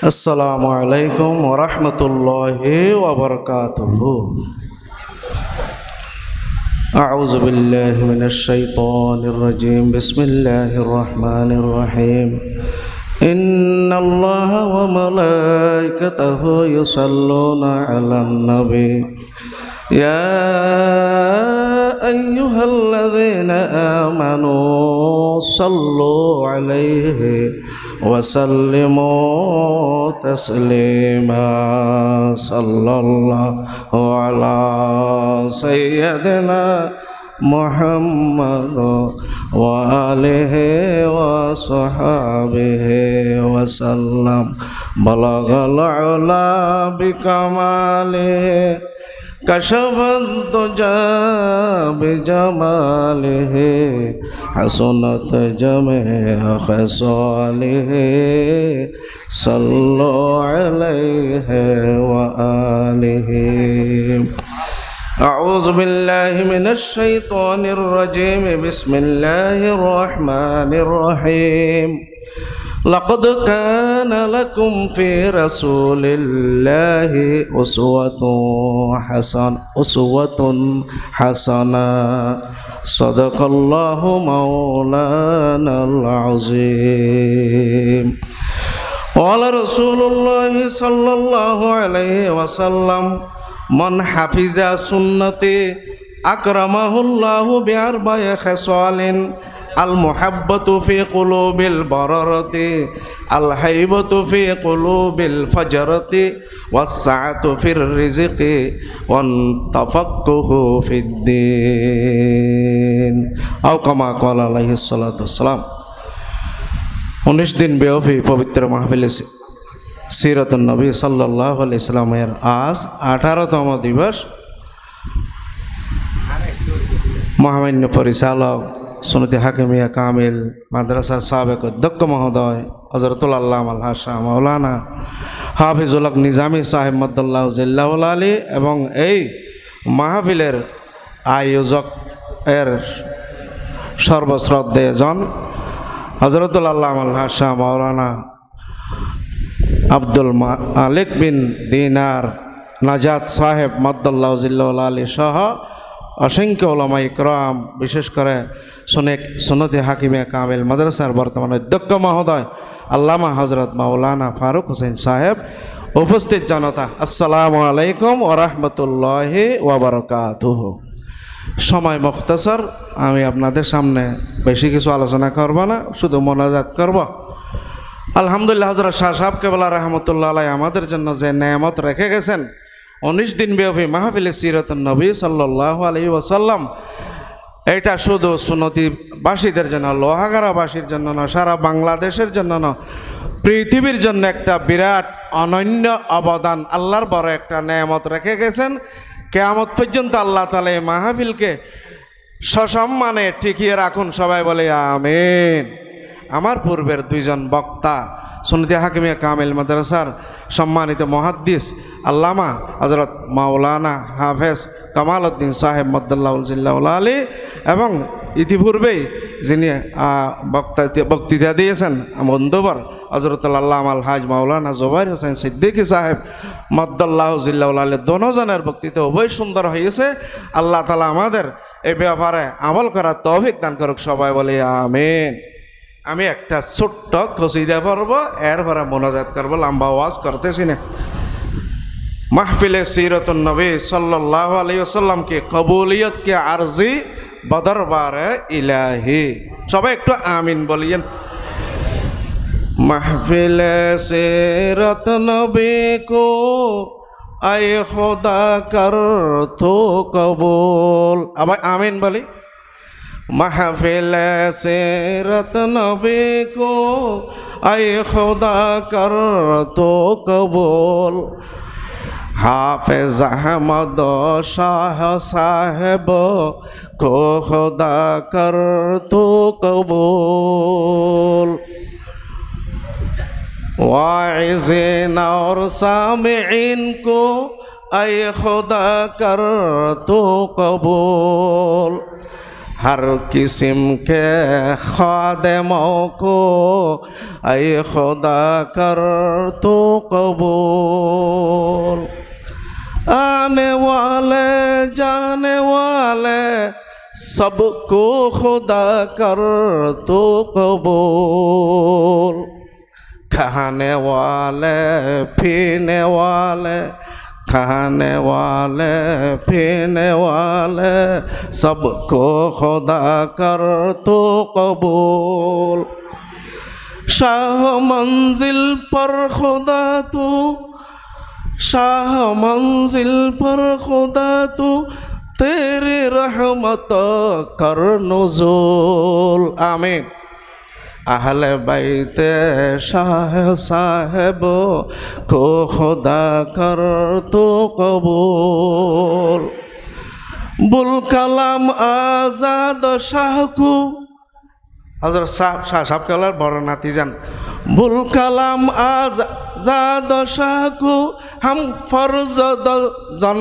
السلام عليكم ورحمة الله وبركاته. أعوذ بالله من الشيطان الرجيم. بسم الله الرحمن الرحيم. إن الله وملائكته يصلون على النبي يا أيها الذين آمنوا صلوا عليه وسلموا تسليما. صلى الله على سيدنا محمد وآله وصحبه وسلم. بلغ العلا بكماله كشف الدجى بجماله حسنت جميع خصاله. صلوا عليه وآله. أعوذ بالله من الشيطان الرجيم. بسم الله الرحمن الرحيم. لقد كان لكم في رسول الله أسوة حسنة. صدق الله مولانا العظيم. قال رسول الله صلى الله عليه وسلم من حفظ سنتي أكرمه الله بأربع خصال: المحبة في قلوب البررة، الهيبة في قلوب الفجرة، والسعة في الرزق، والتفقه في الدين أو كما قال عليه الصلاة والسلام. 19 দিন ব্যাপী পবিত্র মাহফিল সিরাতুন নবী সাল্লাল্লাহু আলাইহি সাল্লামের আজ 18তম দিবস। মহামান্য পরিচালক সুন্নতি হাকিমিয়া কামিল মাদ্রাসার সাবেক অধ্যক্ষ মহোদয় হযরতুল আল্লামা আল হাশা মাওলানা হাফিজুল হক নিজামী সাহেব মাদ্দাল্লাহু জিল্লাহুল আলী এবং এই মাহফিলের আয়োজক এর সর্বশ্রদ্ধেয় জন হযরতুল আল্লামা আল হাশা মাওলানা আব্দুল মালিক বিন দিনার নাজাত সাহেব মাদ্দাল্লাহু জিল্লাহুল আলী সহ অসংখ্য উলামা ইকরাম, বিশেষ করে সুন্নতি হাকিমিয়া কামিল মাদ্রাসার বর্তমান অধ্যক্ষ মহোদয় আল্লামা হযরত মাওলানা ফারুক হোসেন সাহেব, উপস্থিত জনতা, আসসালামু আলাইকুম ওয়া রাহমাতুল্লাহি ওয়া বারাকাতুহু। সময় মুখতাসর, আমি আপনাদের সামনে বেশি কিছু আলোচনা করব না, শুধু মোনাজাত করব। আলহামদুলিল্লাহ, হযরত শাহ সাহেব কেবলা রাহমাতুল্লাহ আলাইহি আমাদের জন্য যে নেয়ামত রেখে গেছেন 19 দিন ব্যাপী মাহফিলে সিরাতুন নবী সাল্লাল্লাহু আলাইহি ওয়াসাল্লাম, এটা শুধু সুন্নতিবাসীদের জন্য, লোহাগাড়াবাসীর জন্য না, সারা বাংলাদেশের জন্য না, পৃথিবীর জন্য একটা বিরাট অনন্য অবদান, আল্লাহর বড় একটা নেয়ামত রেখে গেছেন। কিয়ামত পর্যন্ত আল্লাহ তাআলা এই মাহফিলকে সসম্মানে টিকিয়ে রাখুন, সবাই বলে আমিন। আমার পূর্বের দুইজন বক্তা সুন্নতি হাকিমিয়া কামিল মাদ্রাসার সম্মানিত মুহাদ্দিস আল্লামা হযরত মাওলানা হাফেজ কামাল উদ্দিন সাহেব মাদ্দাল্লাহু জিল্লাহুল আলী এবং ইতিপূর্বেই যিনি বক্তৃতা দিয়েছেন বন্ধুবর হযরতুল আল্লামা আল হাজ মাওলানা জুবাইর হোসেন সিদ্দিকী সাহেব মাদ্দাল্লাহু জিল্লাহুল আলী, দোনোজনের বক্তৃতা উভয় সুন্দর হয়েছে। আল্লাহ তাআলা আমাদের এই ব্যাপারে আমল করার তৌফিক দান করুক, সবাই বলে আমিন। আমি একটা ছোট্ট কসিদা পড়ব, এরপরে মোনাজাত করব, লম্বা ওয়াজ করতেছি না। মাহফিলে সিরাতুন নবী সাল্লাল্লাহু আলাইহি ওয়াসাল্লাম की कबूलियत के अर्जी बदरबारे इलाही, সবাই একটু আমিন বলিয়েন। महफिले सीरत नबी को आए खुदा कर तो कबूल, अब आमीन बोली। महफिल सीरत नबी को आए खुदा कर तो कबूल, हाफिज अहमद शाह साहेब को खुदा कर तो कबूल, वाइज़ीन और सामिईन को आए खुदा कर तो कबूल, हर किस्म के खादिमों को ऐ खुदा कर तो कबूल। आने वाले जाने वाले सबको खुदा कर तो कबूल। खाने वाले पीने वाले खाने वाले पीने वाले सबको खुदा कर तो कबूल। शाह मंजिल पर खुदा तू शाह मंजिल पर खुदा तू तेरी रहमत कर नुज़ूल। आमीन। अहले बैते शाह साहेब को खुदा कर तो कबूल। बुल कलाम आजाद शाह को हजरत शाह साहब के बड़ नाती जान बुल कलाम आजाद शाह को हम फर्ज जन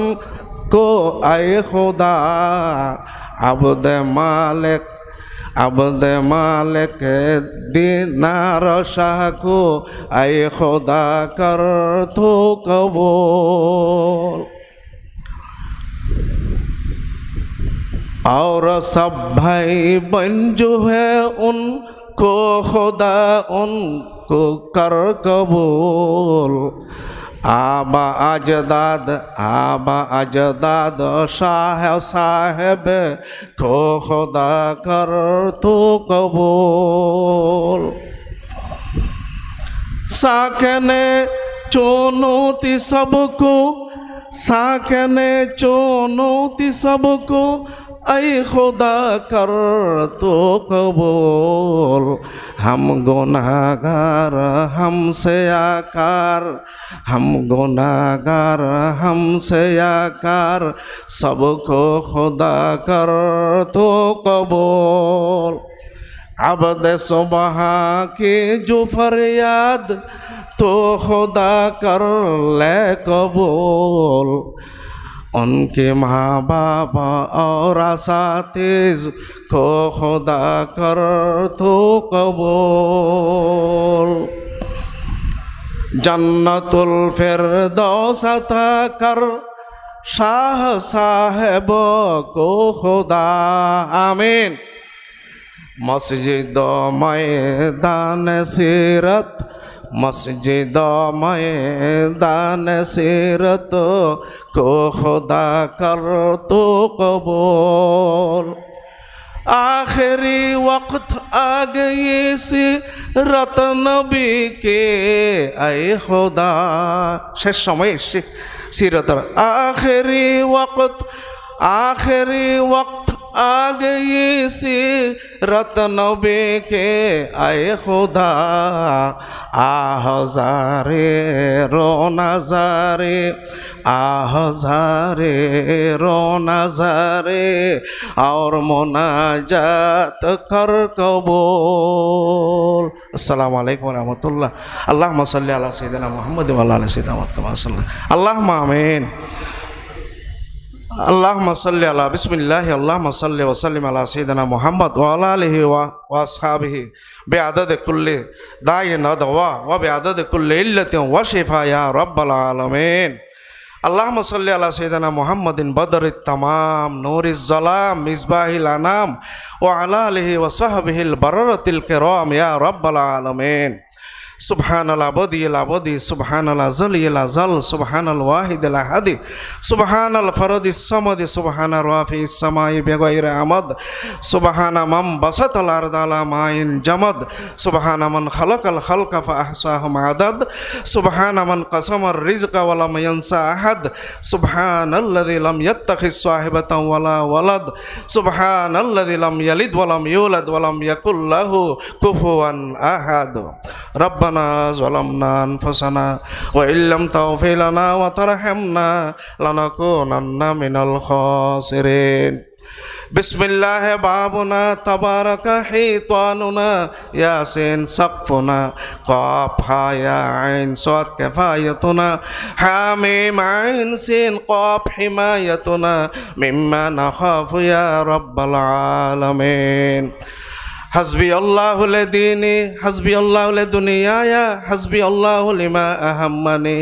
को आए खुदा। अब्द मालिक दीनार शाह को आए खुदा कर तो कबूल। और सब भाई बहन जो है उनको खुदा उनको कर कबूल। आबा अजदाद शाह साहेब को खुदा कर तो कबूल। साकने चुनौती सबको साकने चुनौती सबको ऐ खुदा कर तो कबूल। हम गुनाहगार हमसे आकार हम गुनाहगार हमसे आकार सबको खुदा कर तो कबूल। अब्द सुबह की जो फरियाद तो खुदा कर ले कबूल। उनके माँ बाप और असातिज़ को खुदा कर तो कबूल। जन्नतुल फिरदौस अता कर शाह साहेब को खुदा। आमीन। मस्जिद मैदान सीरत मस्जिद मैदान सीरत को खुदा कर तो कबूल। आखिरी वक्त आ गई सीरत नबी के ऐ खुदा। शेष समय सीरतर आखिरी वक्त आ गई सीरत नबी के आए खुदा। आहज़ारे रो नज़ारे आहज़ारे रो नज़ारे और मुनाजात कर कबूल। अस्सलामु अलैकुम व रहमतुल्लाह। अल्लाहुम्मा सल्लि अला सय्यिदिना मुहम्मद व अला आलि सय्यिदिना मुहम्मद कमा सल्लैता। अल्लाहुम्मा आमीन। अल्लाहुम्मा सल्लि अला बिस्मिल्लाह अल्लाहुम्मा सल्लि व सल्लिम अला सय्यिदिना मुहम्मद व अला आलिहि व अस्हाबिहि बिअदद कुल्लि दाइन दवा व बिअदद कुल्लि इल्लतिन व शिफा या रब्बल आलमीन। अल्लाहुम्मा सल्लि अला सय्यिदिना मुहम्मदिन बदरित तमाम नूरिज़ ज़लाम मिसबाहिल अनाम व अला आलिहि व सहबिहिल बररतिल किराम या रब्बल आलमीन। सुबहानल अबदिल अबदी सुबहानल अज़लिल अज़ल सुबहानल वाहिदिल अहद सुबहानल फरदिस समद सुबहान राफ़िस समाई बिग़ैर अमद सुबहान मन बसतल अर्द अला माइन जमद सुबहान मन खलक़ल खल्क़ फ़अहसाहुम अदद सुबहान मन क़समर रिज़्क़ व लम यंसा अहद सुबहानल्लज़ी लम यत्तख़िज़ साहिबतन वला वलद सुबहानल्लज़ी लम यलिद व लम यूलद व लम यकुल लहू कुफुवन अहद। रब्बना ज़लमना अनफुसना व इल्लम तग़फिर लना व तरहमना लनकुनन्ना मिनल खासिरीन। বিসমিল্লাহে বাবুনা তাবারাকা হিতানুনা ইয়াসিন সাকফুনা কাফ হা ইয়া আইন সাদ কিফায়াতুনা হামিম আইন সিন কাফ হিমায়াতুনা মিম্মা নাখাফু ইয়া রাব্বাল আলামিন حسبي الله لديني حسبي الله لدنياي حسبي الله لما أهمني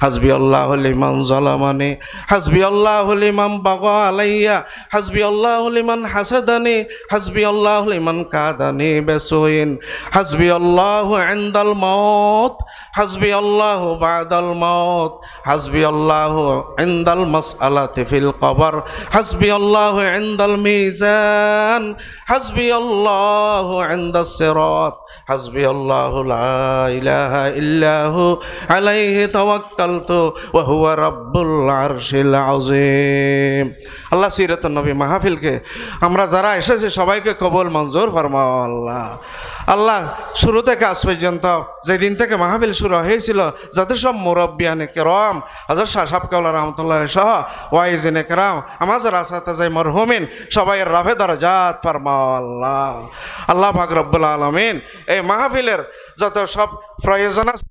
حسبي الله لمن ظلمني حسبي الله لمن بغى علي حسبي الله لمن حسدني حسبي الله لمن كادني بسوء حسبي الله عند الموت حسبي الله بعد الموت حسبي الله عند المسألة في القبر حسبي الله عند الميزان حسبي الله عند الصراط حسبي الله لا إله إلا هو عليه توكلت وهو رب العرش العظيم আল্লাহ সিরাতুন নবী মাহফিলকে আমরা যারা এসেছি সবাইকে কবুল মঞ্জুর ফরমাও আল্লাহ। আল্লাহ শুরু থেকে আজ পর্যন্ত যেদিন থেকে মাহফিল শুরু হয়েছিল যত সব মুরব্বিয়ানে কেরাম হযরত শাহ সাহেব কেবলা রহমতুল্লাহ সহ ওয়াইজিনে কেরাম আমার যারা আসাতে মরহুমিন সবাইয়ের রাফে দরজাত ফরমাও আল্লাহ। আল্লাহ পাক রব্বুল আলামিন এই মাহফিলের যত সব প্রয়োজন আছে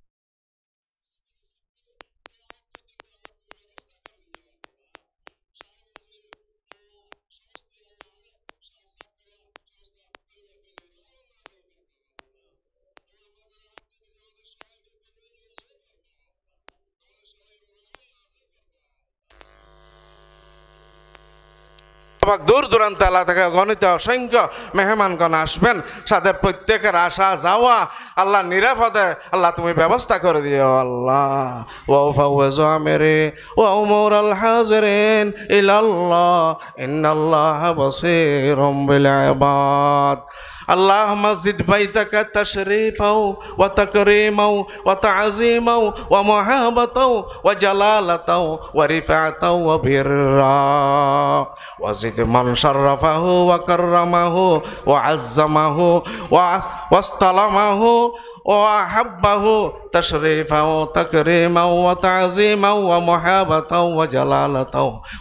দূর দূরান্ত এলাকা থেকে গণিত অসংখ্য মেহমানগণ আসবেন, তাদের প্রত্যেকের আসা যাওয়া আল্লাহ নিরাপদে আল্লাহ তুমি ব্যবস্থা করে দিও আল্লাহ। ওয়া ফাওয়াজু আমরি ওয়া উমুরাল হাজিরিন ইলাল্লাহ ইন্নাল্লাহা বাসীরুম বিল ইবাদ। اللهم زد بيتك تشريفا وتكريما وتعظيما ومحابة وجلالة ورفعة وبرا، وزد من شرفه وكرمه وعزمه واستلمه وأحبه تشريفا وتكريما وتعظيما ومحابة وجلالة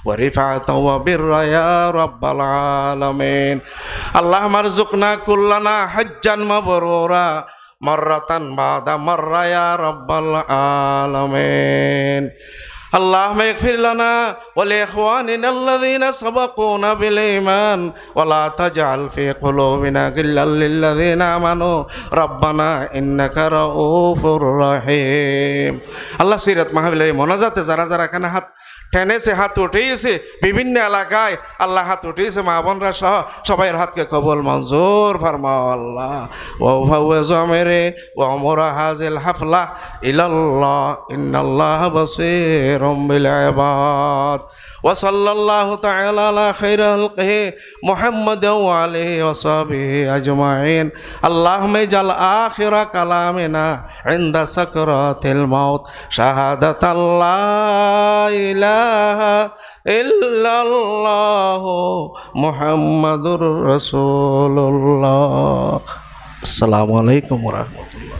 ورفعة وبرا يا رب العالمين. اللهم ارزقنا كلنا حجا مبرورا مرة بعد مرة يا رب العالمين. اللهم اغفر لنا ولإخواننا الذين سبقونا بالإيمان ولا تجعل في قلوبنا غلا للذين آمنوا ربنا إنك رؤوف رحيم. আল্লাহ সিরাত মাহফিলের মোনাজাতে যারা যারা এখানে হাত টেনেছে হাত উঠিয়েছে বিভিন্ন এলাকায় আল্লাহ হাত উঠিয়েছে মা বোনরা সহ সবাইয়ের হাতকে কবুল মঞ্জুর ফরমাও আল্লাহ। ওয়া ফাওয়াজু আমরি ওয়া উমরা হাযিল হাফলা ইলাল্লাহ ইন্নাল্লাহা বাসীরুম বিল ইবাদ। ওয়া সাল্লাল্লাহু তাআলা আলা খায়রিল খালকি মুহাম্মাদিন ওয়া আলিহি ওয়া সাহবিহি আজমাইন। আল্লাহুম্মা ইজআল আখিরা কালামিনা ইনদা সাকরাতিল মাউত শাহাদাতাল লা ইলাহা ইল্লাল্লাহু মুহাম্মাদুর রাসূলুল্লাহ। আসসালামু আলাইকুম ওয়া রাহমাতুল্লাহ।